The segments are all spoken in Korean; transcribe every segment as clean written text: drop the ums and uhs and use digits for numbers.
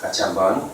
같이 한번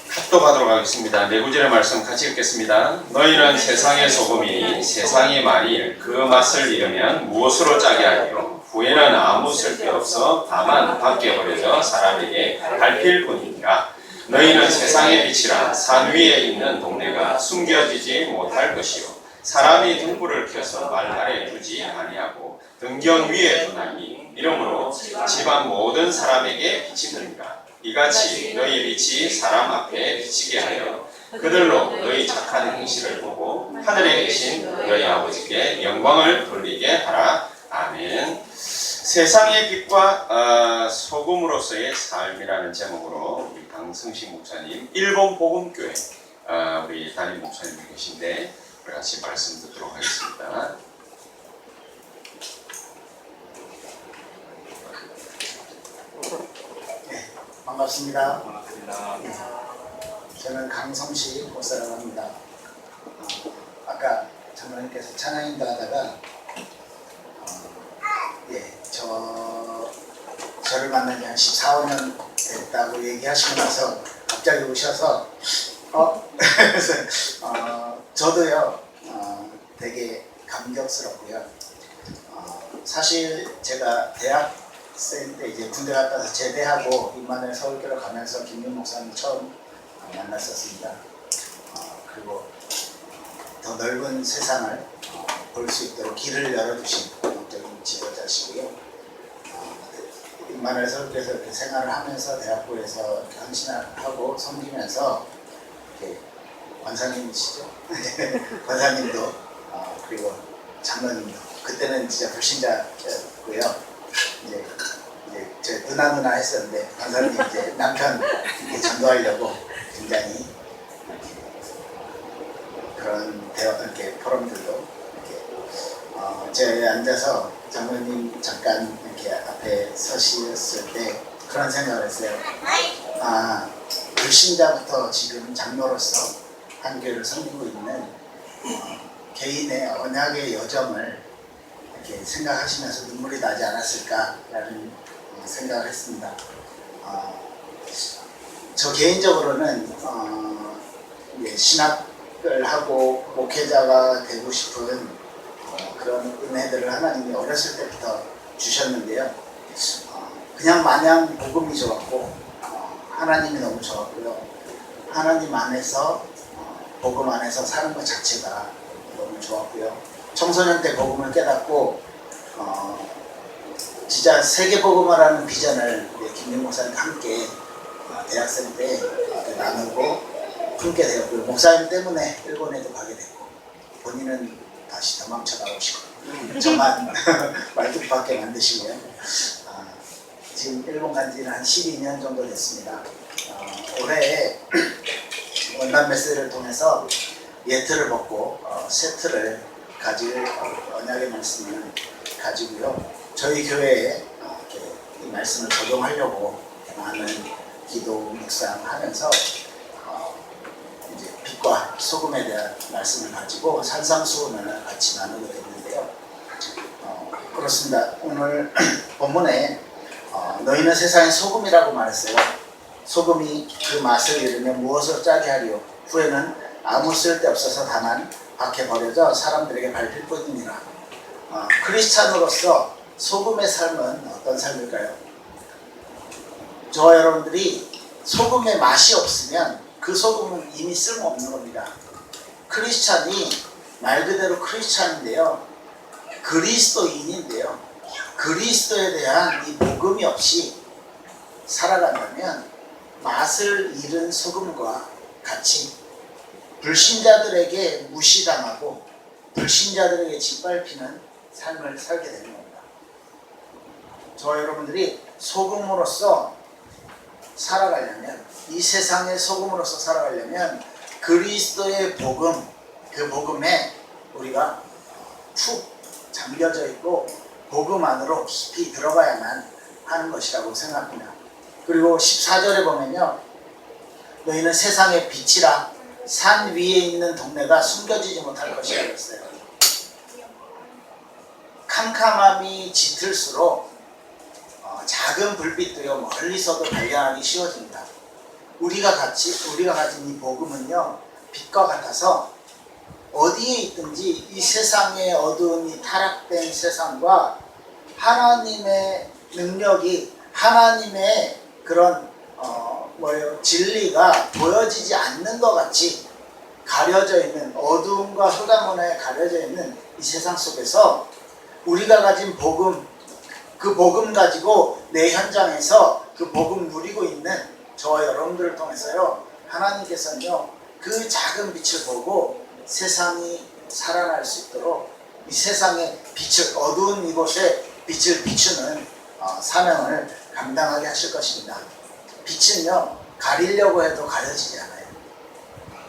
합독하도록 하겠습니다. 네 구절의 말씀 같이 읽겠습니다. 너희는 세상의 소금이 세상이 만일 그 맛을 잃으면 무엇으로 짜게 하리요? 후에는 아무 쓸데없어 다만 밖에 버려져 사람에게 밟힐 뿐이니라. 너희는 세상의 빛이라. 산 위에 있는 동네가 숨겨지지 못할 것이요 사람이 등불을 켜서 말 아래 두지 아니하고 등경 위에 두나니 이러므로 집안 모든 사람에게 빛이 드니라. 이같이 너희 빛이 사람 앞에 비치게 하여 그들로 너희 착한 행실을 보고 하늘에 계신 너희 아버지께 영광을 돌리게 하라. 아멘. 세상의 빛과 소금으로서의 삶이라는 제목으로 우리 강승식 목사님, 일본 복음교회 우리 담임 목사님 계신데 우리 같이 말씀 듣도록 하겠습니다. 반갑습니다. 저는 강성식 목사라고 합니다. 아까 장로님께서 찬양인도 하다가 저를 만난 지 한 14, 5년 됐다고 얘기하시고 나서 갑자기 오셔서 저도요 되게 감격스럽고요. 사실 제가 대학생 때 이제 군대 갔다 와서 제대하고 임마누엘 서울교회 가면서 김윤 목사님 처음 만났었습니다. 그리고 더 넓은 세상을 볼 수 있도록 길을 열어주신 영적인 지도자시고요. 임마누엘 서울교회에서 이렇게 생활을 하면서 대학부에서 이렇게 헌신하고 섬기면서 이렇게 권사님이시죠? 권사님도 그리고 장로님도 그때는 진짜 불신자였고요. 이제 제 누나 했었는데 권사님 이제 남편 이렇게 전도하려고 굉장히 그런 이렇게 포럼들도 이렇게 제에 앉아서 장로님 잠깐 이렇게 앞에 서셨을 때 그런 생각을 했어요. 불신자부터 지금 장로로서 한 교회를 섬기고 있는 개인의 언약의 여정을 이렇게 생각하시면서 눈물이 나지 않았을까라는 생각을 했습니다. 저 개인적으로는 신학을 하고 목회자가 되고 싶은 그런 은혜들을 하나님이 어렸을 때부터 주셨는데요. 그냥 마냥 복음이 좋았고 하나님이 너무 좋았고요. 하나님 안에서 복음 안에서 사는 것 자체가 너무 좋았고요. 청소년 때 복음을 깨닫고 진짜 세계 복음화라는 비전을 김윤 목사님과 함께 대학생 때 나누고 품게 되었고요. 목사님 때문에 일본에도 가게 됐고 본인은 다시 도망쳐 나오시고 저만 말뚝밖에 만드시고요. 지금 일본 간 지는 한 12년 정도 됐습니다. 올해 원단 메시지를 통해서 예틀을 벗고 새 틀을 가질 언약의 말씀을 가지고요. 저희 교회에 이 말씀을 적용하려고 많은 기도 묵상하면서 이제 빛과 소금에 대한 말씀을 가지고 산상수훈을 같이 나누게 됐는데요. 그렇습니다. 오늘 본문에 너희는 세상의 소금이라고 말했어요. 소금이 그 맛을 잃으면 무엇으로 짜게 하리요? 후에는 아무 쓸데없어서 다만 밖에 버려져 사람들에게 밟힐 뿐이니라. 크리스찬으로서 소금의 삶은 어떤 삶일까요? 저와 여러분들이 소금의 맛이 없으면 그 소금은 이미 쓸모없는 겁니다. 크리스찬이 말 그대로 크리스찬인데요. 그리스도인인데요. 그리스도에 대한 이 복음이 없이 살아간다면 맛을 잃은 소금과 같이 불신자들에게 무시당하고 불신자들에게 짓밟히는 삶을 살게 되는 겁니다. 저와 여러분들이 소금으로서 살아가려면 이 세상의 소금으로서 살아가려면 그리스도의 복음, 그 복음에 우리가 푹 잠겨져 있고 복음 안으로 깊이 들어가야만 하는 것이라고 생각합니다. 그리고 14절에 보면요. 너희는 세상의 빛이라 산 위에 있는 동네가 숨겨지지 못할 것이라 그랬어요. 캄캄함이 짙을수록 작은 불빛도요 멀리서도 발견하기 쉬워집니다. 우리가 가진 이 복음은요, 빛과 같아서 어디에 있든지 이 세상의 어두움이 타락된 세상과 하나님의 능력이, 하나님의 그런 진리가 보여지지 않는 것 같이 가려져 있는, 어두움과 흑암문에 가려져 있는 이 세상 속에서 우리가 가진 복음, 그 복음 가지고 내 현장에서 그 복음 누리고 있는 저와 여러분들을 통해서요, 하나님께서는요 그 작은 빛을 보고 세상이 살아날 수 있도록 이 세상의 빛을, 어두운 이곳에 빛을 비추는 사명을 감당하게 하실 것입니다. 빛은요 가리려고 해도 가려지지 않아요.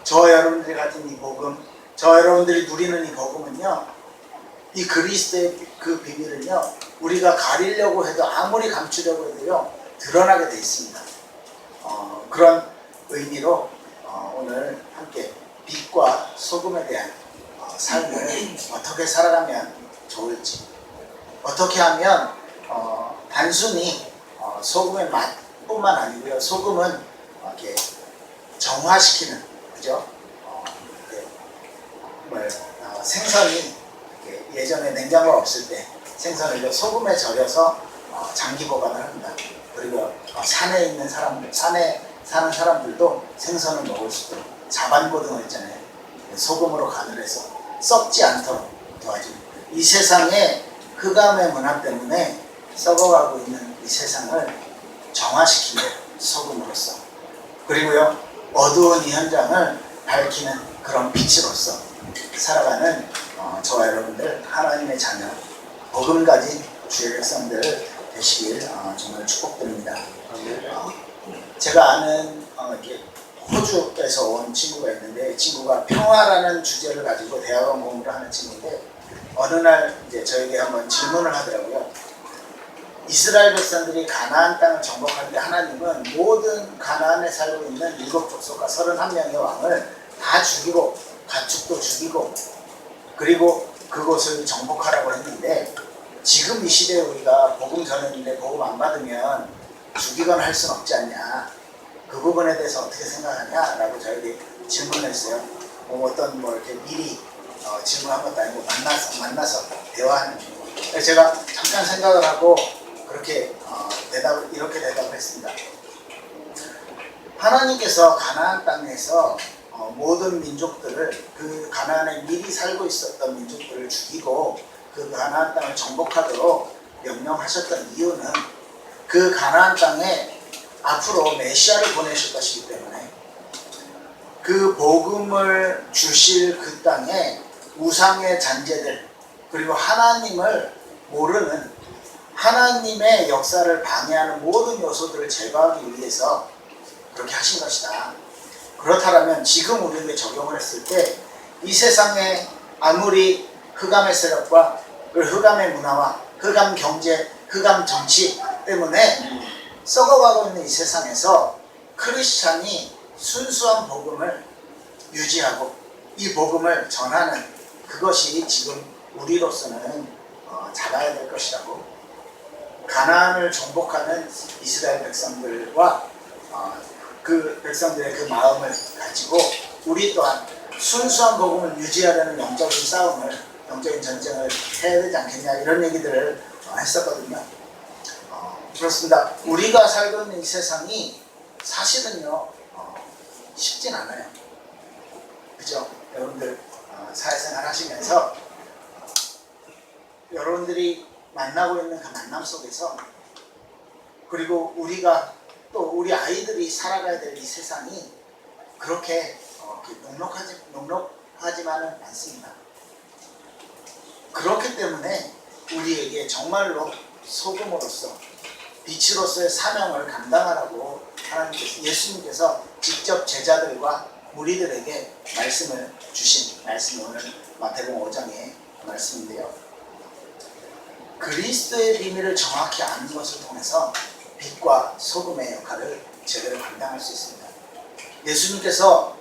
저와 여러분들이 가진 이 복음, 저와 여러분들이 누리는 이 복음은요, 이 그리스도의 그 비밀은요, 우리가 가리려고 해도, 아무리 감추려고 해도요 드러나게 돼 있습니다. 그런 의미로 오늘 함께 빛과 소금에 대한 삶을 어떻게 살아가면 좋을지, 어떻게 하면 단순히 소금의 맛뿐만 아니고요, 소금은 이렇게 정화시키는, 그죠? 생선이 예전에 냉장고가 없을 때 생선을 소금에 절여서 장기 보관을 합니다. 그리고 산에 있는 사람들, 산에 사는 사람들도 생선을 먹을 수 있도록 자반고등어 있잖아요. 소금으로 간을 해서 썩지 않도록 도와주는, 이 세상의 흑암의 문화 때문에 썩어가고 있는 이 세상을 정화시키는 소금으로서, 그리고요 어두운 이 현장을 밝히는 그런 빛으로서 살아가는 저와 여러분들, 하나님의 자녀, 복음 가진 주의 백성들 되시길 정말 축복드립니다. 제가 아는 이렇게 호주에서 온 친구가 있는데, 이 친구가 평화라는 주제를 가지고 대학원 공부를 하는 친구인데, 어느 날 이제 저에게 한번 질문을 하더라고요. 이스라엘 백성들이 가나안 땅을 정복하는데 하나님은 모든 가나안에 살고 있는 7족속과 31명의 왕을 다 죽이고 가축도 죽이고 그리고 그곳을 정복하라고 했는데, 지금 이 시대에 우리가 복음 전했는데 복음 안 받으면 죽이거나 할 수는 없지 않냐, 그 부분에 대해서 어떻게 생각하냐 라고 저에게 질문을 했어요. 어떤 이렇게 미리 질문한 것도 아니고 만나서 대화하는 중이고, 제가 잠깐 생각을 하고 그렇게 이렇게 대답을 했습니다. 하나님께서 가나안 땅에서 모든 민족들을, 그 가나안에 미리 살고 있었던 민족들을 죽이고 그 가나안 땅을 정복하도록 명령하셨던 이유는, 그 가나안 땅에 앞으로 메시아를 보내실 것이기 때문에, 그 복음을 주실 그 땅에 우상의 잔재들, 그리고 하나님을 모르는, 하나님의 역사를 방해하는 모든 요소들을 제거하기 위해서 그렇게 하신 것이다. 그렇다면 지금 우리에게 적용을 했을 때, 이 세상에 아무리 흑암의 세력과 그 흑암의 문화와 흑암 경제, 흑암 정치 때문에 썩어가고 있는 이 세상에서 크리스찬이 순수한 복음을 유지하고 이 복음을 전하는, 그것이 지금 우리로서는 잡아야 될 것이라고, 가나안을 정복하는 이스라엘 백성들과 그 백성들의 그 마음을 가지고 우리 또한 순수한 복음을 유지하려는 영적인 싸움을, 영적인 전쟁을 해야 되지 않겠냐, 이런 얘기들을 했었거든요. 그렇습니다. 우리가 살고 있는 이 세상이 사실은요 쉽진 않아요. 그죠? 여러분들 사회생활 하시면서 여러분들이 만나고 있는 그 만남 속에서, 그리고 우리가 또 우리 아이들이 살아가야 될 이 세상이 그렇게 넉넉하지만은 않습니다. 그렇기 때문에 우리에게 정말로 소금으로서, 빛으로서의 사명을 감당하라고 하나님께서, 예수님께서 직접 제자들과 무리들에게 말씀을 주신 말씀이 오늘 마태복음 5장의 말씀인데요. 그리스도의 비밀을 정확히 아는 것을 통해서 빛과 소금의 역할을 제대로 감당할 수 있습니다. 예수님께서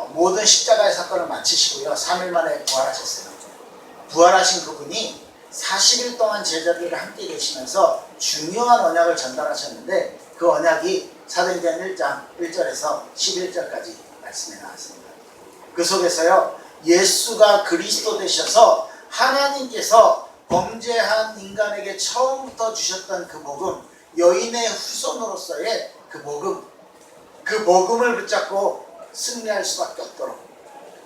모든 십자가의 사건을 마치시고요, 3일 만에 부활하셨어요. 부활하신 그분이 40일 동안 제자들과 함께 계시면서 중요한 언약을 전달하셨는데, 그 언약이 사도행전 1장 1절에서 11절까지 말씀이 나왔습니다. 그 속에서요, 예수가 그리스도 되셔서 하나님께서 범죄한 인간에게 처음부터 주셨던 그 복음, 여인의 후손으로서의 그 복음을 붙잡고 승리할 수밖에 없도록,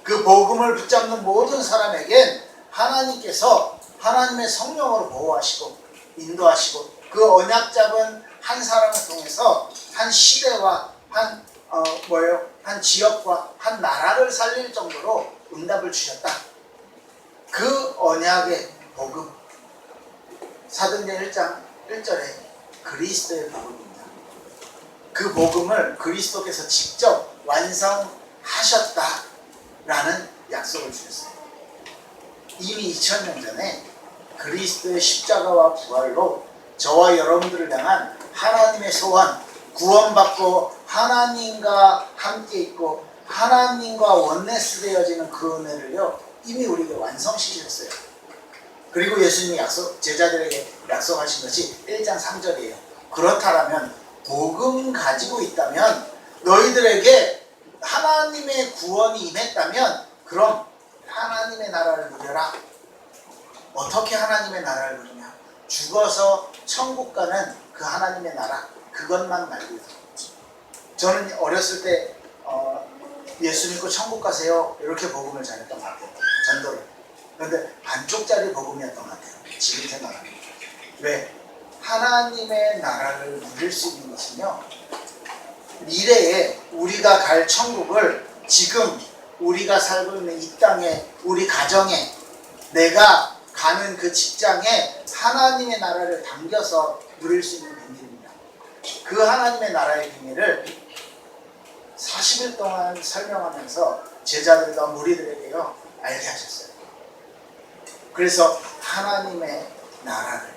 그 복음을 붙잡는 모든 사람에겐 하나님께서 하나님의 성령으로 보호하시고 인도하시고, 그 언약 잡은 한 사람을 통해서 한 시대와 한 지역과 한 나라를 살릴 정도로 응답을 주셨다. 그 언약의 복음, 사도행전 1장 1절에 그리스도의 복음입니다. 그 복음을 그리스도께서 직접 완성하셨다라는 약속을 주셨어요. 이미 2000년 전에 그리스도의 십자가와 부활로 저와 여러분들을 향한 하나님의 소원, 구원받고 하나님과 함께 있고 하나님과 원네스 되어지는 그 은혜를요, 이미 우리에게 완성시키셨어요. 그리고 예수님이 제자들에게 약속하신 것이 1장 3절이에요. 그렇다면 복음 가지고 있다면, 너희들에게 하나님의 구원이 임했다면 그럼 하나님의 나라를 누려라. 어떻게 하나님의 나라를 누리냐? 죽어서 천국 가는 그 하나님의 나라, 그것만 말고요. 저는 어렸을 때 예수 믿고 천국 가세요 이렇게 복음을 전했던 것 같아요. 전도를. 그런데 반쪽짜리 복음이었던 것 같아요. 지금 생각하면. 왜? 하나님의 나라를 누릴 수 있는 것은요, 미래에 우리가 갈 천국을 지금 우리가 살고 있는 이 땅에, 우리 가정에, 내가 가는 그 직장에 하나님의 나라를 담겨서 누릴 수 있는 비밀입니다. 그 하나님의 나라의 비밀을 40일 동안 설명하면서 제자들과 무리들에게요, 알게 하셨어요. 그래서 하나님의 나라를,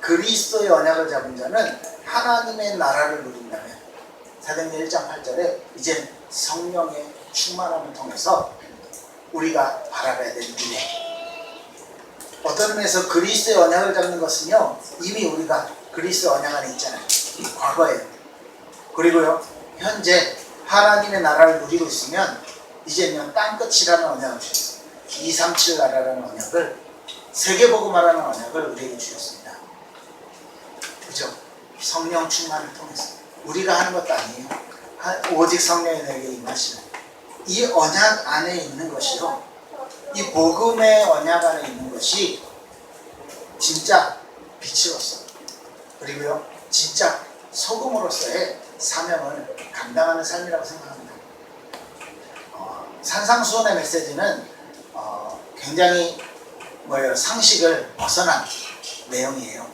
그리스도의 언약을 잡은 자는 하나님의 나라를 누린다면, 사도행전 1장 8절에 이제 성령의 충만함을 통해서 우리가 바라봐야 될 미래, 어떤 면에서 그리스도의 언약을 잡는 것은요, 이미 우리가 그리스도의 언약 안에 있잖아요. 과거에요. 그리고요, 현재 하나님의 나라를 누리고 있으면 이제는 땅끝이라는 언약을 주셨어요. 237 나라라는 언약을, 세계복음화라는 언약을 우리에게 주셨습니다. 그죠? 성령 충만을 통해서. 우리가 하는 것도 아니에요. 오직 성령이 내게 임하시는 이 언약 안에 있는 것이요, 이 복음의 언약 안에 있는 것이 진짜 빛으로서, 그리고요 진짜 소금으로서의 사명을 감당하는 삶이라고 생각합니다. 산상수훈의 메시지는 굉장히 상식을 벗어난 내용이에요.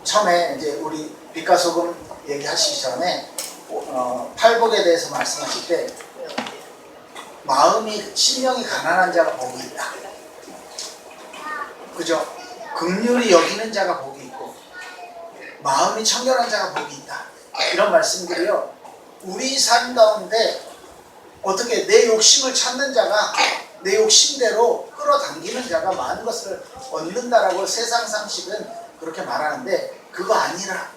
처음에 이제 우리 빛과 소금 얘기하시기 전에 팔복에 대해서 말씀하실 때, 심령이 가난한 자가 복이 있다. 그죠? 긍휼히 여기는 자가 복이 있고 마음이 청결한 자가 복이 있다. 이런 말씀들이요, 우리 삶 가운데 어떻게 내 욕심을 찾는 자가 내 욕심대로 끌어당기는 자가 많은 것을 얻는다라고 세상 상식은 그렇게 말하는데, 그거 아니라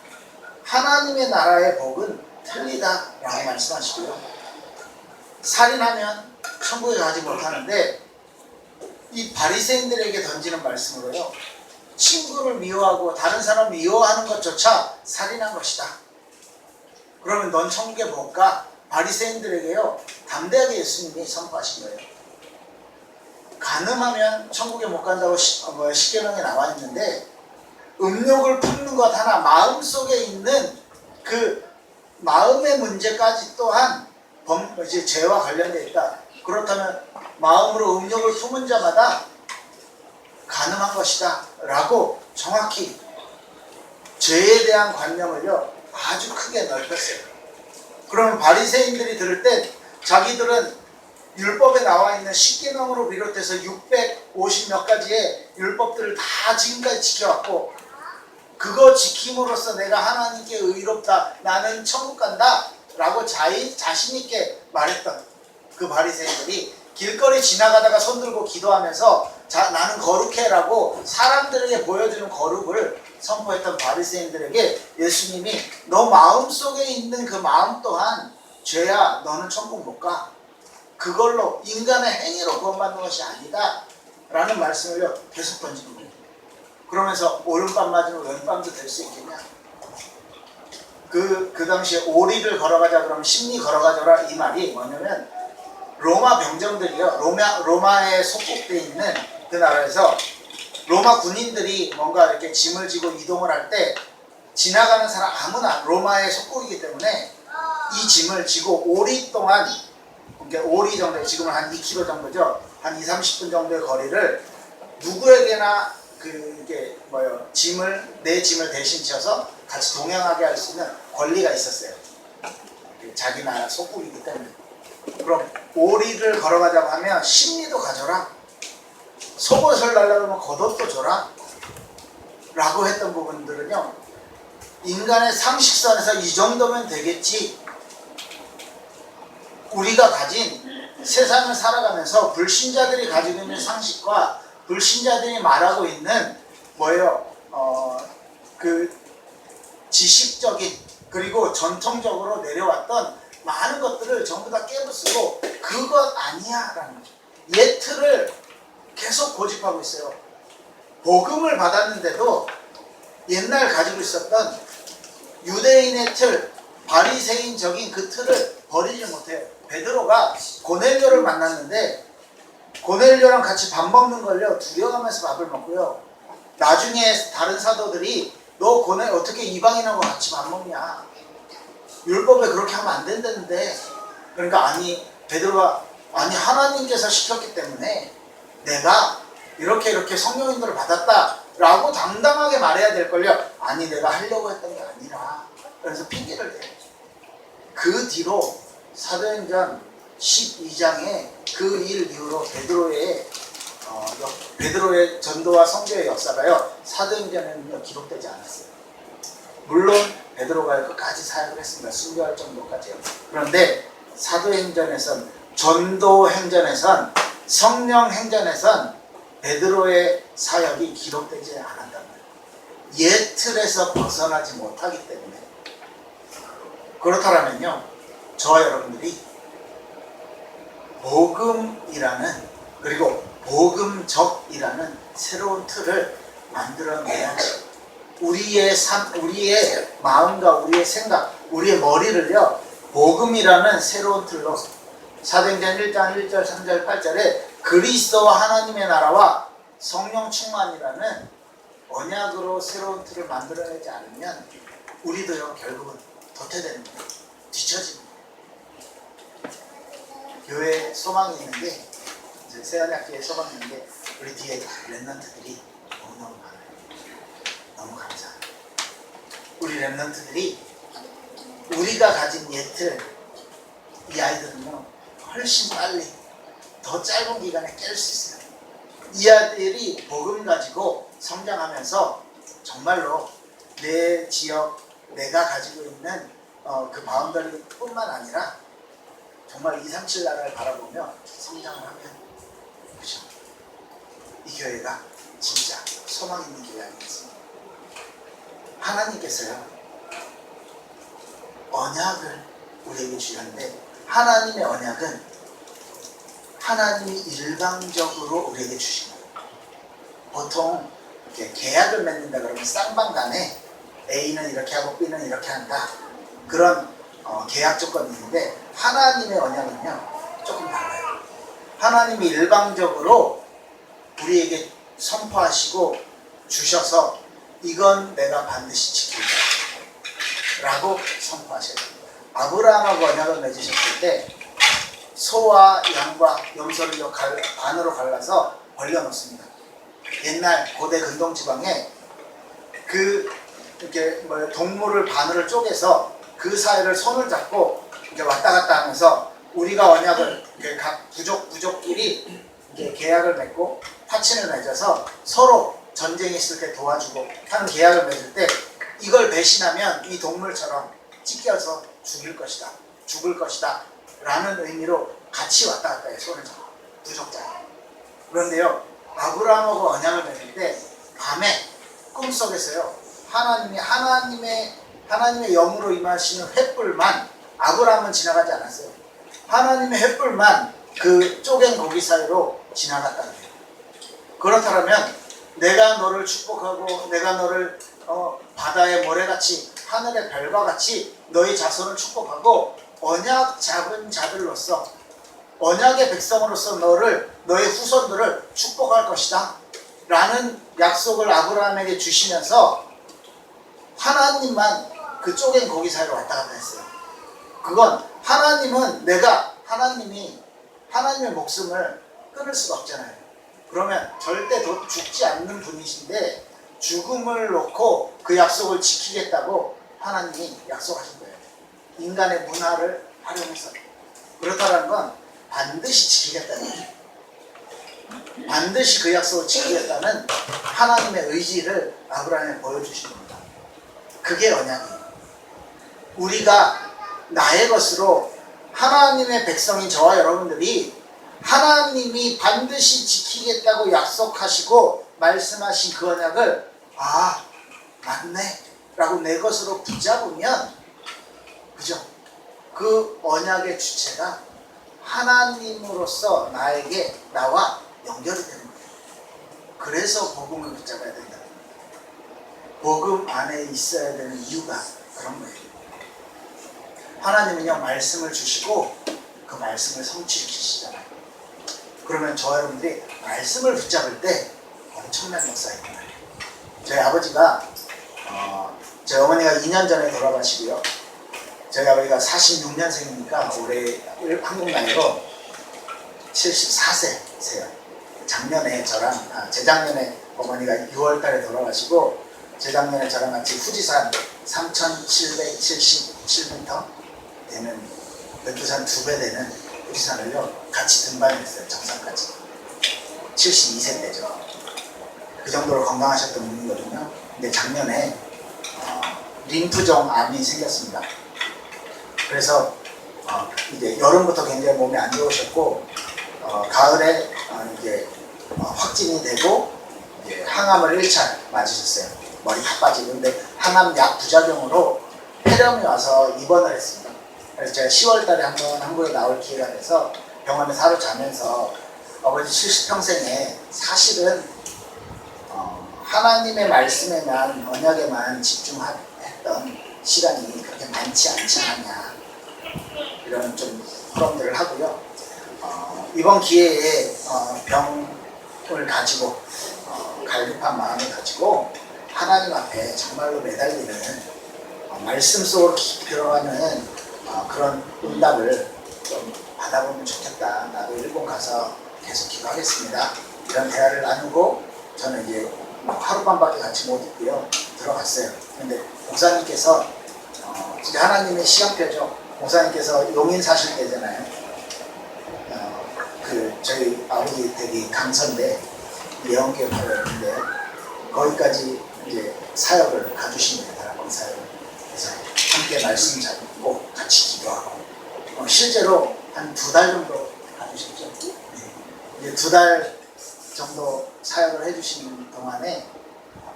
하나님의 나라의 복은 틀리다라고 말씀하시고요. 살인하면 천국에 가지 못하는데, 이 바리새인들에게 던지는 말씀으로요, 친구를 미워하고 다른 사람을 미워하는 것조차 살인한 것이다. 그러면 넌 천국에 못 가. 바리새인들에게요, 담대하게 예수님이 선포하신 거예요. 간음하면 천국에 못 간다고 십계명에 나와 있는데, 음욕을 품는 것 하나, 마음속에 있는 그 마음의 문제까지 또한 죄와 관련되어 있다. 그렇다면 마음으로 음욕을 품은 자마다 가늠한 것이다 라고 정확히 죄에 대한 관념을요, 아주 크게 넓혔어요. 그러면 바리새인들이 들을 때 자기들은 율법에 나와 있는 십계명으로 비롯해서 650몇 가지의 율법들을 다 지금까지 지켜왔고, 그거 지킴으로써 내가 하나님께 의롭다, 나는 천국 간다 라고 자신 있게 말했던 그 바리새인들이 길거리 지나가다가 손들고 기도하면서 자, 나는 거룩해라고 사람들에게 보여주는 거룩을 선포했던 바리새인들에게 예수님이 너 마음속에 있는 그 마음 또한 죄야, 너는 천국 못 가. 그걸로 인간의 행위로 구원받는 것이 아니다 라는 말씀을 계속 던지는 거예요. 그러면서 오른밤 맞으면 왼밤도 될 수 있겠냐. 그 당시에 오리를 걸어가자 그러면 십리 걸어가져라 이 말이 뭐냐면 로마 병정들이요, 로마에 속국되어 있는 그 나라에서 로마 군인들이 뭔가 이렇게 짐을 지고 이동을 할 때 지나가는 사람 아무나 로마의 속국이기 때문에 이 짐을 지고 오리 동안, 그러니까 오리 정도, 지금은 한 2km 정도죠, 한 2-30분 정도의 거리를 누구에게나 이게 내 짐을 대신 지어서 같이 동행하게 할 수 있는 권리가 있었어요. 자기 나라 속국이기 때문에. 그럼 오리를 걸어가자고 하면 십리도 가져라, 속옷을 달라고 하면 겉옷도 줘라 라고 했던 부분들은요, 인간의 상식선에서 이 정도면 되겠지, 우리가 가진 세상을 살아가면서 불신자들이 가지고 있는 상식과 불신자들이 말하고 있는 그 지식적인 그리고 전통적으로 내려왔던 많은 것들을 전부 다 깨부수고 그것 아니야 라는 거죠. 예틀을 계속 고집하고 있어요. 복음을 받았는데도 옛날 가지고 있었던 유대인의 틀, 바리새인적인 그 틀을 버리지 못해요. 베드로가 고넬료를 만났는데 고넬료랑 같이 밥 먹는 걸요 두려워하면서 밥을 먹고요. 나중에 다른 사도들이 너 고넬 어떻게 이방인하고 같이 밥 먹냐, 율법에 그렇게 하면 안 된다는데, 그러니까 베드로가 하나님께서 시켰기 때문에 내가 이렇게 성령인도를 받았다라고 당당하게 말해야 될걸요. 아니 내가 하려고 했던 게 아니라, 그래서 핑계를 대요. 그 뒤로 사도행전 12장에 그 일 이후로 베드로의 전도와 선교의 역사가요 사도행전에는 기록되지 않았어요. 물론 베드로가 끝까지 사역을 했습니다. 순교할 정도까지요. 그런데 사도행전에선, 전도행전에선, 성령행전에선 베드로의 사역이 기록되지 않았단 말이에요. 옛 틀에서 벗어나지 못하기 때문에. 그렇다면요, 저와 여러분들이 복음이라는, 그리고 복음적이라는 새로운 틀을 만들어내야지. 우리의 삶, 우리의 마음과 우리의 생각, 우리의 머리를요 복음이라는 새로운 틀로, 사도행전 1장 1절 3절 8절에 그리스도와 하나님의 나라와 성령 충만이라는 언약으로 새로운 틀을 만들어내지 않으면 우리도요 결국은 도태되는 거예요. 뒤처지는 거예요. 교회에 소망이 있는 게, 세안학교에 소망이 있는 게 우리 뒤에 랩런트들이 너무너무 많아요. 너무 감사해요. 우리 랩런트들이 우리가 가진 예틀, 이 아이들은요 훨씬 빨리 더 짧은 기간에 깰 수 있어요. 이 아이들이 복음 가지고 성장하면서 정말로 내 지역, 내가 가지고 있는 그 바운더리 뿐만 아니라 정말 237 나라를 바라보며 성장을 하면, 그렇죠, 이 교회가 진짜 소망 있는 교회 아니겠습니까? 하나님께서요 언약을 우리에게 주셨는데, 하나님의 언약은 하나님이 일방적으로 우리에게 주신 거예요. 보통 이렇게 계약을 맺는다 그러면 쌍방간에 A는 이렇게 하고 B는 이렇게 한다, 그런 계약 조건이 있는데, 하나님의 언약은요 조금 달라요. 하나님이 일방적으로 우리에게 선포하시고 주셔서 이건 내가 반드시 지키겠다 라고 선포하셔야 됩니다. 아브라함하고 언약을 맺으셨을 때 소와 양과 염소를 반으로 갈라서 벌려놓습니다. 옛날 고대 근동지방에 이렇게 동물을 반으로 쪼개서 그 사이를 손을 잡고 이렇게 왔다 갔다 하면서 우리가 언약을 각 부족끼리 이렇게 계약을 맺고 파친을 맺어서 서로 전쟁이 있을 때 도와주고 하는 계약을 맺을 때, 이걸 배신하면 이 동물처럼 찢겨서 죽을 것이다 라는 의미로 같이 왔다 갔다 해요. 손을 잡고 부족자예요. 그런데요 아브라함하고 언약을 맺을 때 밤에 꿈속에서요 하나님의 영으로 임하시는 횃불만 아브라함은 지나가지 않았어요. 하나님의 횃불만 그 쪼갠 고기 사이로 지나갔다는 거예요. 그렇다면 내가 너를 축복하고 내가 너를 바다의 모래같이 하늘의 별과 같이 너희 자손을 축복하고 언약 잡은 자들로서 언약의 백성으로서 너의 후손들을 축복할 것이다 라는 약속을 아브라함에게 주시면서 하나님만 그 쪼갠 고기 사이로 왔다 갔다 했어요. 그건 하나님이 하나님의 목숨을 끊을 수가 없잖아요. 그러면 절대 죽지 않는 분이신데 죽음을 놓고 그 약속을 지키겠다고 하나님이 약속하신 거예요. 인간의 문화를 활용해서. 그렇다는 건 반드시 지키겠다는 거예요. 반드시 그 약속을 지키겠다는 하나님의 의지를 아브라함에 보여주신 겁니다. 그게 언약이에요. 우리가 나의 것으로 하나님의 백성인 저와 여러분들이 하나님이 반드시 지키겠다고 약속하시고 말씀하신 그 언약을 맞네 라고 내 것으로 붙잡으면 그죠? 그 언약의 주체가 하나님으로서 나와 연결이 되는 거예요. 그래서 복음을 붙잡아야 된다. 복음 안에 있어야 되는 이유가 그런 거예요. 하나님은요 말씀을 주시고 그 말씀을 성취시키시잖아요. 그러면 저 여러분들이 말씀을 붙잡을 때 엄청난 역사가 있는 거예요. 저희 아버지가 저희 어머니가 2년 전에 돌아가시고요. 저희 아버지가 46년생이니까 올해 한국 나이로 74세세요. 작년에 재작년에 어머니가 6월 달에 돌아가시고 재작년에 저랑 같이 후지산 3,777m 되는 백두산 2배 되는 후지산을요 같이 등반했어요. 정상까지. 72세 때죠. 그 정도로 건강하셨던 분이거든요. 근데 작년에 림프종 암이 생겼습니다. 그래서 이제 여름부터 굉장히 몸이 안 좋으셨고 가을에 이제 확진이 되고 이제 항암을 1차 맞으셨어요. 머리 다 빠지고. 근데 항암 약 부작용으로 폐렴이 와서 입원을 했습니다. 그래서 제가 10월 달에 한번 한국에 나올 기회가 돼서 병원에 하루 자면서 아버지 70평생에 사실은 하나님의 말씀에만 언약에만 집중했던 시간이 그렇게 많지 않지 않냐 이런 좀 토론들을 하고요. 이번 기회에 병을 가지고 갈급한 마음을 가지고 하나님 앞에 정말로 매달리는 말씀 속으로 깊이 들어가는 그런 응답을 좀 받아보면 좋겠다. 나도 일본 가서 계속 기도하겠습니다. 이런 대화를 나누고 저는 이제 하룻밤밖에 같이 못 있고요. 들어갔어요. 근데 목사님께서 진짜 하나님의 시간표죠. 목사님께서 용인 사실 때잖아요. 저희 아버지 댁이 강서인데 예언교회였는데 거기까지 이제 사역을 가주신 거예요. 다락방 사역을. 그래서 함께 말씀 잡고 같이 기도하고 실제로 한 2달 정도 가주셨죠. 이제 2달 정도 사역을 해주시는 동안에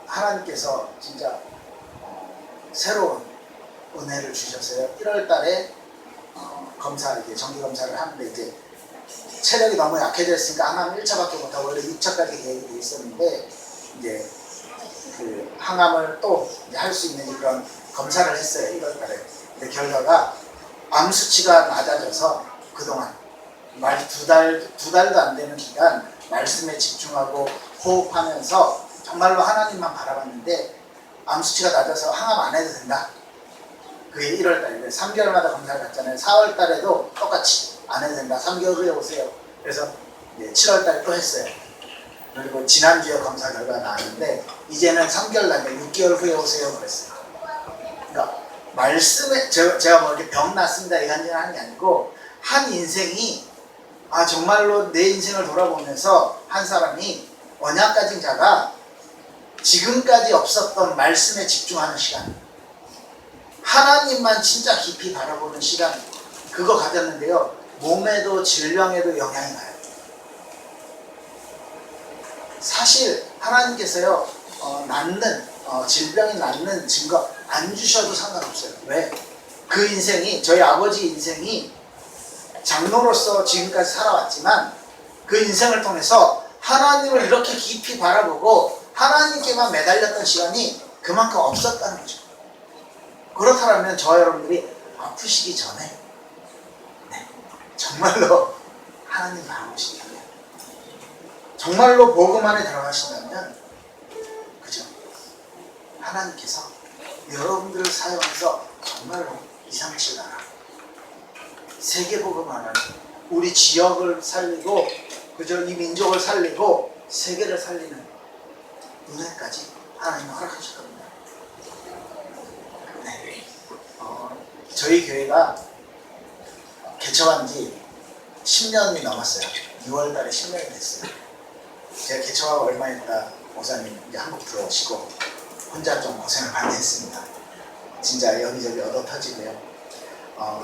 하나님께서 진짜 새로운 은혜를 주셨어요. 1월 달에 이제 정기 검사를 하는데 이제 체력이 너무 약해져 있으니까 항암 1차밖에 못하고 원래 6차까지 계획이 돼 있었는데 이제 그 항암을 또 할 수 있는 그런 검사를 했어요. 1월 달에. 근데 결과가 암 수치가 낮아져서 그동안 두 달도 안 되는 기간 말씀에 집중하고 호흡하면서 정말로 하나님만 바라봤는데 암 수치가 낮아서 항암 안 해도 된다. 그게 1월 달에 3개월마다 검사를 갔잖아요. 4월 달에도 똑같이 안 해도 된다. 3개월 후에 오세요. 그래서 이제 7월 달에 또 했어요. 그리고 지난주에 검사 결과가 나왔는데 이제는 3개월 단계 6개월 후에 오세요. 그랬어요. 그러니까 말씀에 제가 뭐 이렇게 병 났습니다 이간질 하는 게 아니고 한 인생이 정말로 내 인생을 돌아보면서 한 사람이 언약 가진 자가 지금까지 없었던 말씀에 집중하는 시간, 하나님만 진짜 깊이 바라보는 시간, 그거 가졌는데요. 몸에도 질병에도 영향이 가요. 사실 하나님께서요 질병이 낫는 증거 안 주셔도 상관없어요. 왜? 그 인생이 저희 아버지 인생이 장로로서 지금까지 살아왔지만 그 인생을 통해서 하나님을 이렇게 깊이 바라보고 하나님께만 매달렸던 시간이 그만큼 없었다는 거죠. 그렇다면 저와 여러분들이 아프시기 전에 정말로 하나님 바라보신다면, 정말로 복음 안에 들어가신다면, 그죠? 하나님께서 여러분들을 사용해서 정말로 237 나라, 세계 복음 하나님, 우리 지역을 살리고, 그죠? 이 민족을 살리고 세계를 살리는 은혜까지 하나님이 허락하실 겁니다. 네. 저희 교회가 개척한 지 10년이 넘었어요. 6월 달에 10년이 됐어요. 제가 개척하고 얼마 있다 목사님 이제 한국 들어오시고 혼자 좀 고생을 많이 했습니다. 진짜 여기저기 얻어 터지고요.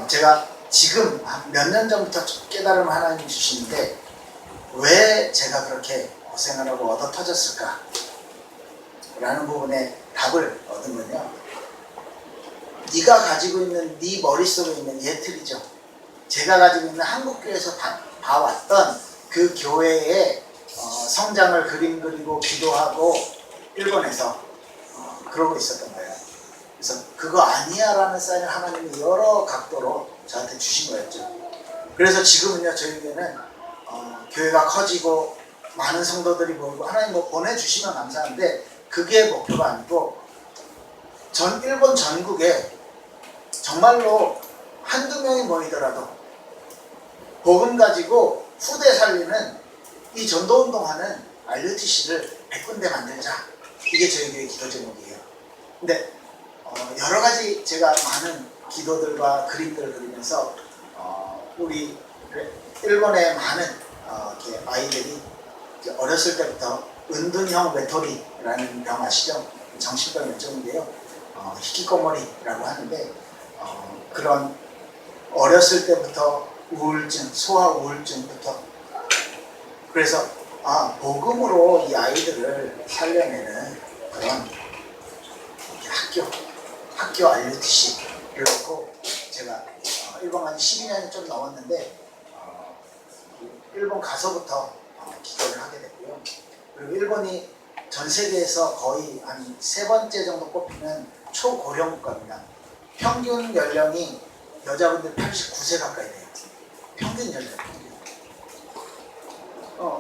제가 지금 몇 년 전부터 깨달음을 하나님이 주시는데 왜 제가 그렇게 고생을 하고 얻어 터졌을까? 라는 부분에 답을 얻은 건요. 네가 가지고 있는 네 머릿속에 있는 예틀이죠. 제가 가지고 있는 한국교회에서 봐왔던 그 교회의 성장을 그림 그리고 기도하고 일본에서 그러고 있었던 거예요. 그래서 그거 아니야 라는 사인을 하나님이 여러 각도로 저한테 주신 거였죠. 그래서 지금은요 저희 교회는 교회가 커지고 많은 성도들이 모이고 하나님 뭐 보내주시면 감사한데 그게 목표가 아니고 일본 전국에 정말로 한두 명이 모이더라도 복음 가지고 후대 살리는 이 전도운동하는 RUTC를 100군데 만들자. 이게 저희 교회 기도 제목이에요. 근데 여러 가지 제가 많은 기도들과 그림들을 그리면서 우리 일본의 많은 이렇게 아이들이 어렸을 때부터 은둔형 외톨이라는 병 아시죠? 정신병 일종인데요. 히키코모리라고 하는데 그런 어렸을 때부터 우울증, 소아 우울증부터 그래서 복음으로 이 아이들을 살려내는 그런 학교 RUTC를 놓고 제가 일본 간 12년이 좀 넘었는데 일본 가서부터 기도를 하게 됐고요. 그리고 일본이 전 세계에서 거의 한 3번째 정도 꼽히는 초고령 국가입니다. 평균 연령이 여자분들 89세 가까이 돼요. 평균 연령.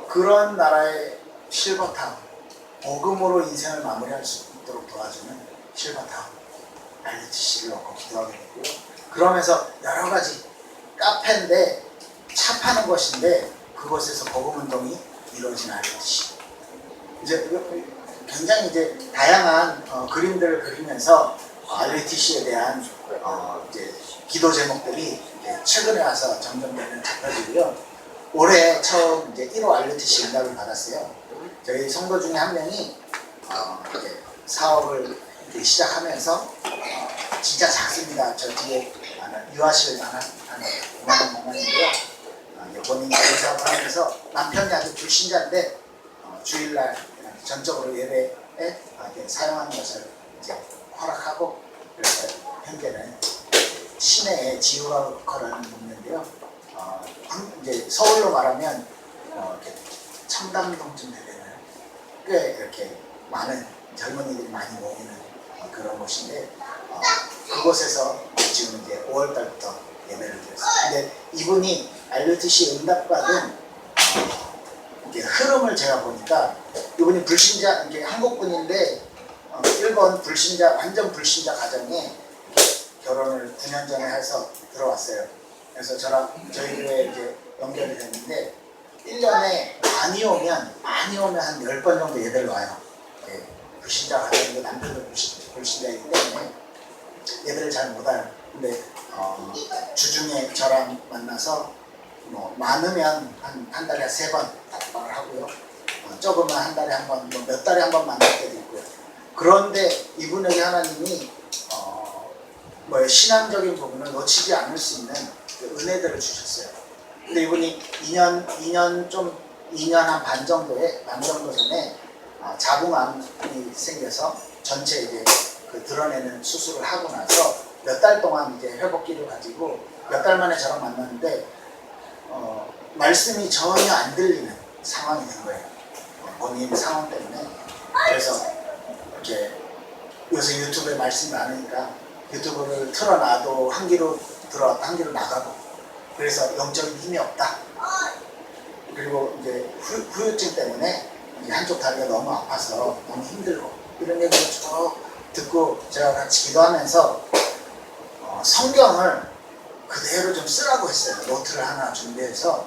그런 나라의 실버타운, 복음으로 인생을 마무리할 수 있도록 도와주는 실버타운 RUTC를 놓고 기도하게 됐고요. 그러면서 여러 가지 카페인데 차 파는 곳인데 그곳에서 복음 운동이 이루어진 RUTC. 이제 굉장히 이제 다양한 그림들을 그리면서 RUTC에 대한 이제 기도 제목들이 이제 최근에 와서 점점 잡혀지고요. 올해 처음 이제 1호 RUTC 응답을 받았어요. 저희 성도 중에 한 명이 이제 사업을 이제 시작하면서 진짜 작습니다. 저 뒤에 유아실 한 5만 원인데요. 본인이 이런 사업을 하면서 남편이 아주 불신자인데 주일날 전적으로 예배에 사용하는 것을 이제 허락하고 그래서 현재는 시내에 지우가커라는 있는데요. 이제 서울로 말하면 이렇게 청담동쯤 되는 꽤 이렇게 많은 젊은이들이 많이 모이는 그런 곳인데 그곳에서 지금 이제 5월달부터 예배를 드렸어요. 근데 이분이 RUTC 응답받은 이게 흐름을 제가 보니까 이분이 불신자, 이게 한국 분인데 일본 불신자, 완전 불신자 가정에 결혼을 9년 전에 해서 들어왔어요. 그래서 저희 교회에 이제 연결이 됐는데 1년에 많이 오면 한 10번 정도 예배를 와요. 불신자 가정이고 남편도 불신자이기 때문에 예배를 잘 못 와요. 근데 주중에 저랑 만나서 뭐 많으면 한 달에 3번 답방을 하고요. 적으면 한 달에 한 번, 뭐 몇 달에 한 번 만날 때도 있고요. 그런데 이분에게 하나님이 뭐 신앙적인 부분을 놓치지 않을 수 있는 그 은혜들을 주셨어요. 근데 이분이 2년 좀 2년 한 반 정도 전에 자궁암이 생겨서 전체 이제 그 드러내는 수술을 하고 나서 몇 달 동안 이제 회복기를 가지고 몇 달 만에 저랑 만났는데 말씀이 전혀 안 들리는 상황이 된 거예요. 본인 상황 때문에. 그래서 이렇게 요새 유튜브에 말씀이 많으니까 유튜브를 틀어놔도 한 귀로 들어왔다 한 귀로 나가고, 그래서 영적인 힘이 없다. 그리고 이제 후유증 때문에 이제 한쪽 다리가 너무 아파서 너무 힘들고, 이런 얘기를 쭉 듣고 제가 같이 기도하면서 성경을 그대로 좀 쓰라고 했어요. 노트를 하나 준비해서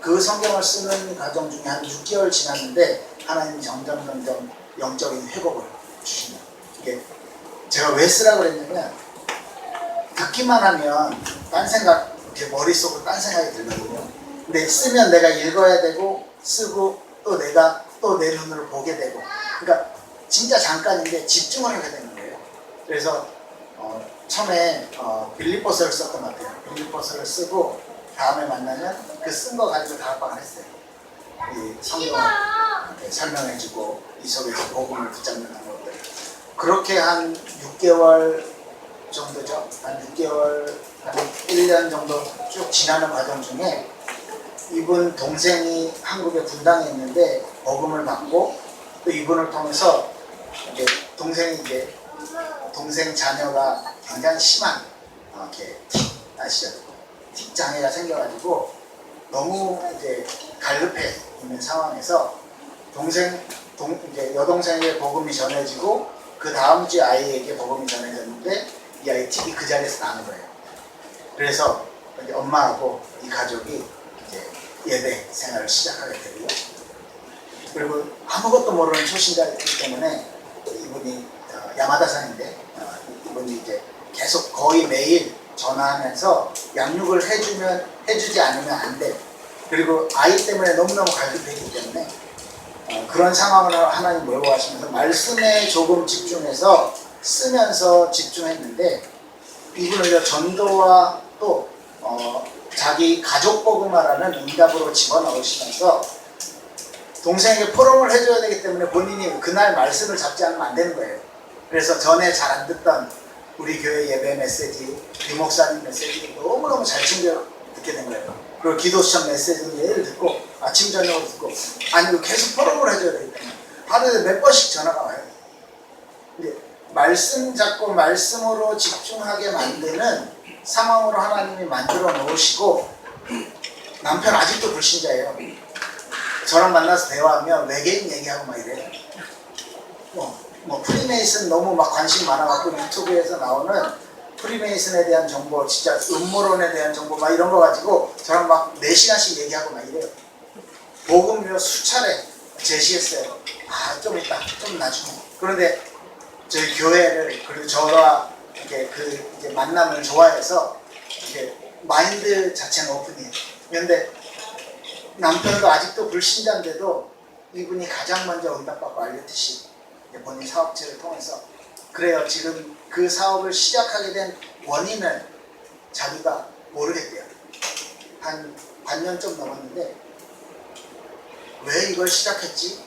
그 성경을 쓰는 과정 중에 한 6개월 지났는데 하나님이 점점 영적인 회복을 주시는. 이게 제가 왜 쓰라고 그랬냐면, 듣기만 하면 딴 생각, 이렇게 머릿속으로 딴 생각이 들거든요. 근데 쓰면 내가 읽어야 되고, 쓰고 또 내가 또 내 눈으로 보게 되고, 그러니까 진짜 잠깐인데 집중을 하게 되는 거예요. 그래서 처음에 빌립보서를 썼던 것 같아요. 빌립보서를 쓰고 다음에 만나면 그 쓴 거 가지고 다락방을 했어요. 이 성경을 설명해주고 이 속에서 복음을 붙잡는 것들. 그렇게 한 6개월 정도죠. 한 6개월, 한 1년 정도 쭉 지나는 과정 중에 이분 동생이 한국에 분당에 있는데 복음을 받고, 또 이분을 통해서 이제 동생 자녀가 굉장히 심한 이렇게 틱 아시죠? 틱 장애가 생겨가지고 너무 이제 갈급해 있는 상황에서 이제 여동생에게 복음이 전해지고, 그 다음 주 아이에게 복음이 전해졌는데 이 아이 틱이 그 자리에서 나는 거예요. 그래서 이제 엄마하고 이 가족이 이제 예배 생활을 시작하게 되고요. 그리고 아무것도 모르는 초신자이기 때문에 이분이 야마다산인데 이분이 이제 계속 거의 매일 전화하면서 양육을 해주지 않으면 안 돼. 그리고 아이 때문에 너무너무 갈급했기 때문에 그런 상황을 하나님 몰고 가시면서 말씀에 조금 집중해서 쓰면서 집중했는데, 이분을 전도와 또 자기 가족 복음화라는 응답으로 집어넣으시면서 동생에게 포럼을 해줘야 되기 때문에 본인이 그날 말씀을 잡지 않으면 안 되는 거예요. 그래서 전에 잘 안 듣던 우리 교회 예배 메시지, 유목사님 메시지를 너무너무 잘 챙겨 듣게 된 거예요. 그리고 기도 시청 메시지를 매일 듣고 아침 저녁으로 듣고, 아니 계속 포럼을 해줘야 되기 때문에 하루에 몇 번씩 전화가 와요. 근데 말씀 잡고 말씀으로 집중하게 만드는 상황으로 하나님이 만들어 놓으시고, 남편 아직도 불신자예요. 저랑 만나서 대화하면 외계인 얘기하고 막 이래요. 뭐 프리메이슨 너무 막 관심 많아갖고 유튜브에서 나오는 프리메이슨에 대한 정보, 진짜 음모론에 대한 정보 막 이런 거 가지고 저랑 막 4시간씩 얘기하고 막 이래요. 복음료 수차례 제시했어요. 좀 이따, 좀 나중에. 그런데 저희 교회를, 그리고 저와 이렇게 이제 만남을 좋아해서 이렇게 마인드 자체는 오픈이에요. 그런데 남편도 아직도 불신자인데도 이분이 가장 먼저 응답받고 알렸듯이 본인 사업체를 통해서, 그래요. 지금 그 사업을 시작하게 된 원인을 자기가 모르겠대요. 한 반년 좀 넘었는데 왜 이걸 시작했지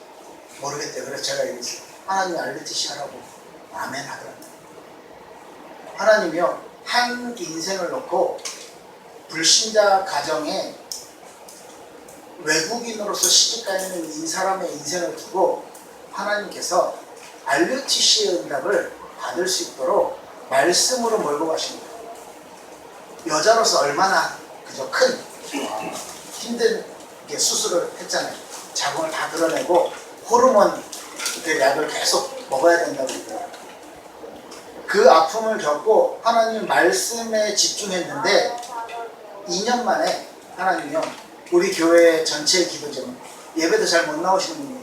모르겠대요. 그래서 제가 얘기했어요. 하나님이 알렸듯이 하라고. 아멘 하더라고요. 하나님이요, 한 인생을 놓고 불신자 가정에 외국인으로서 시집가 있는 이 사람의 인생을 두고 하나님께서 RUTC의 응답을 받을 수 있도록 말씀으로 몰고 가십니다. 여자로서 얼마나 그저 큰 힘든 수술을 했잖아요. 자궁을 다 드러내고 호르몬 약을 계속 먹어야 된다고 그러더라고요. 그 아픔을 겪고 하나님 말씀에 집중했는데 2년 만에 하나님이요, 우리 교회 전체 기도제는 예배도 잘 못 나오시는 분이에요.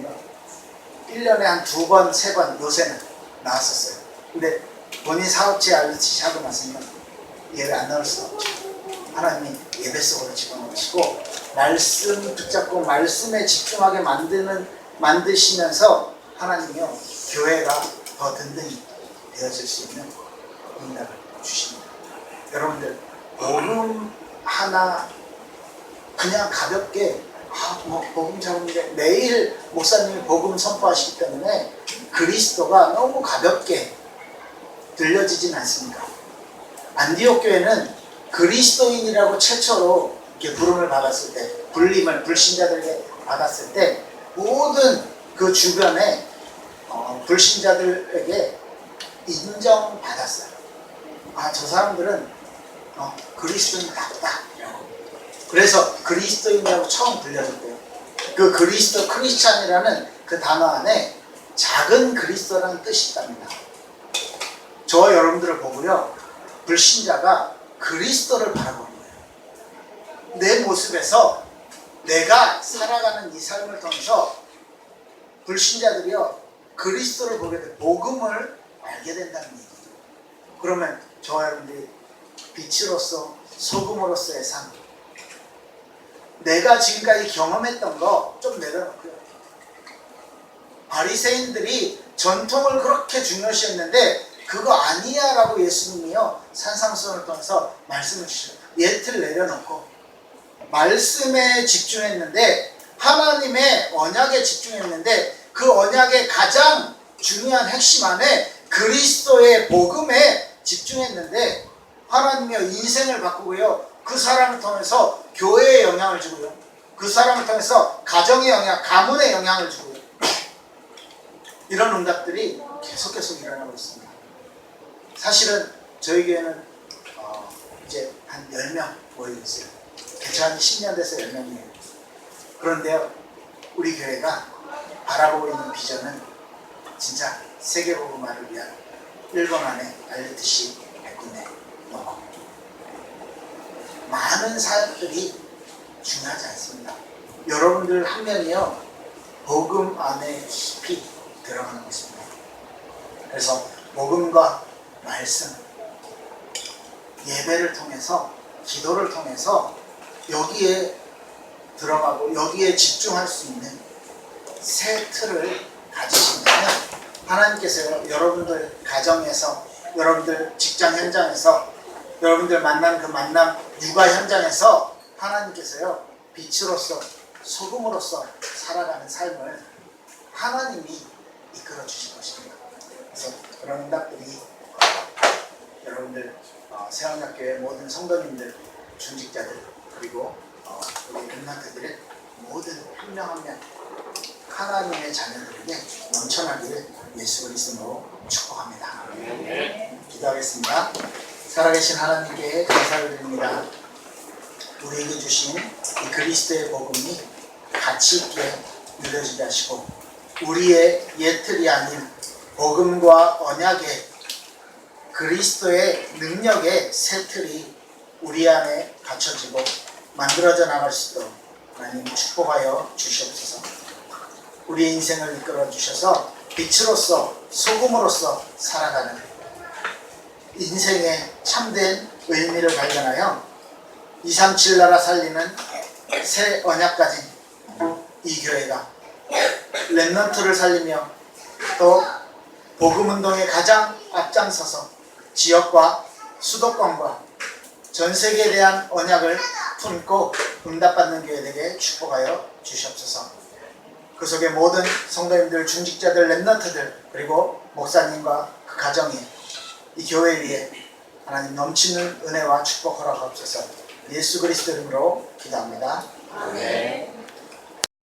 1년에 한 2번, 3번 요새는 나왔었어요. 근데 본인 사업체 RUTC 하고 나서는 예배 안 나올 수가 없죠. 하나님이 예배 속으로 집어넣으시고 말씀 붙잡고 말씀에 집중하게 만드시면서 하나님이요, 교회가 더 든든히 되어질 수 있는 응답을 주십니다. 여러분들 복음 하나 그냥 가볍게 뭐 복음 전하는데 매일 목사님이 복음 선포하시기 때문에 그리스도가 너무 가볍게 들려지진 않습니다. 안디옥 교회는 그리스도인이라고 최초로 이렇게 부름을 받았을 때, 불림을 불신자들에게 받았을 때 모든 그 주변에 불신자들에게 인정받았어요. 아, 저 사람들은 그리스도인답다. 그래서 그리스도인이라고 처음 불려졌대요. 그 그리스도, 크리스찬이라는 그 단어 안에 작은 그리스도라는 뜻이 있답니다. 저와 여러분들을 보고요, 불신자가 그리스도를 바라보는 거예요. 내 모습에서 내가 살아가는 이 삶을 통해서 불신자들이요, 그리스도를 보게 돼 복음을 알게 된다는 얘기예요. 그러면 저와 여러분들이 빛으로서 소금으로서의 삶, 내가 지금까지 경험했던 거 좀 내려놓고요. 바리새인들이 전통을 그렇게 중요시했는데 그거 아니야 라고 예수님이요 산상수훈을 통해서 말씀을 주셔요. 예틀 내려놓고 말씀에 집중했는데, 하나님의 언약에 집중했는데, 그 언약의 가장 중요한 핵심 안에 그리스도의 복음에 집중했는데 하나님이요 인생을 바꾸고요, 그 사람을 통해서 교회에 영향을 주고요, 그 사람을 통해서 가정의 영향, 가문의 영향을 주고요, 이런 응답들이 계속 일어나고 있습니다. 사실은 저희 교회는 이제 한 10명 모여 있어요. 개최한 지 10년 돼서 10명이에요. 그런데요, 우리 교회가 바라보고 있는 비전은 진짜 세계복음화를 위한 일본 안에 알레트시 100군데 넘어. 많은 사역들이 중요하지 않습니다. 여러분들 한 명이요 복음 안에 깊이 들어가는 것입니다. 그래서 복음과 말씀, 예배를 통해서, 기도를 통해서 여기에 들어가고 여기에 집중할 수 있는 새 틀을 가지신다면 하나님께서 여러분들 가정에서, 여러분들 직장 현장에서, 여러분들 만난 그 만남 육아 현장에서 하나님께서요 빛으로서 소금으로서 살아가는 삶을 하나님이 이끌어 주실 것입니다. 그래서 그런 응답들이 여러분들 세원학교의 모든 성도님들, 중직자들, 그리고 우리 렘넌트들의 모든 한 명 한 명 하나님의 자녀들에게 넘쳐나기를 예수 그리스도로 축복합니다. 기도하겠습니다. 살아계신 하나님께 감사를 드립니다. 우리에게 주신 이 그리스도의 복음이 가치 있게 누려지게 하시고, 우리의 예틀이 아닌 복음과 언약의 그리스도의 능력의 새 틀이 우리 안에 갖춰지고 만들어져 나갈 수 있도록 하나님 축복하여 주시옵소서. 우리의 인생을 이끌어 주셔서 빛으로서 소금으로서 살아가는 인생의 참된 의미를 발견하여 237 나라 살리는 새 언약 가진 이 교회가 렘넌트를 살리며 또 복음운동에 가장 앞장서서 지역과 수도권과 전 세계에 대한 언약을 품고 응답받는 교회 되게 축복하여 주시옵소서. 그 속에 모든 성도님들, 중직자들, 렘넌트들, 그리고 목사님과 그 가정이 이 교회 위에 하나님 넘치는 은혜와 축복 허락하옵소서. 예수 그리스도 이름으로 기도합니다. 아멘.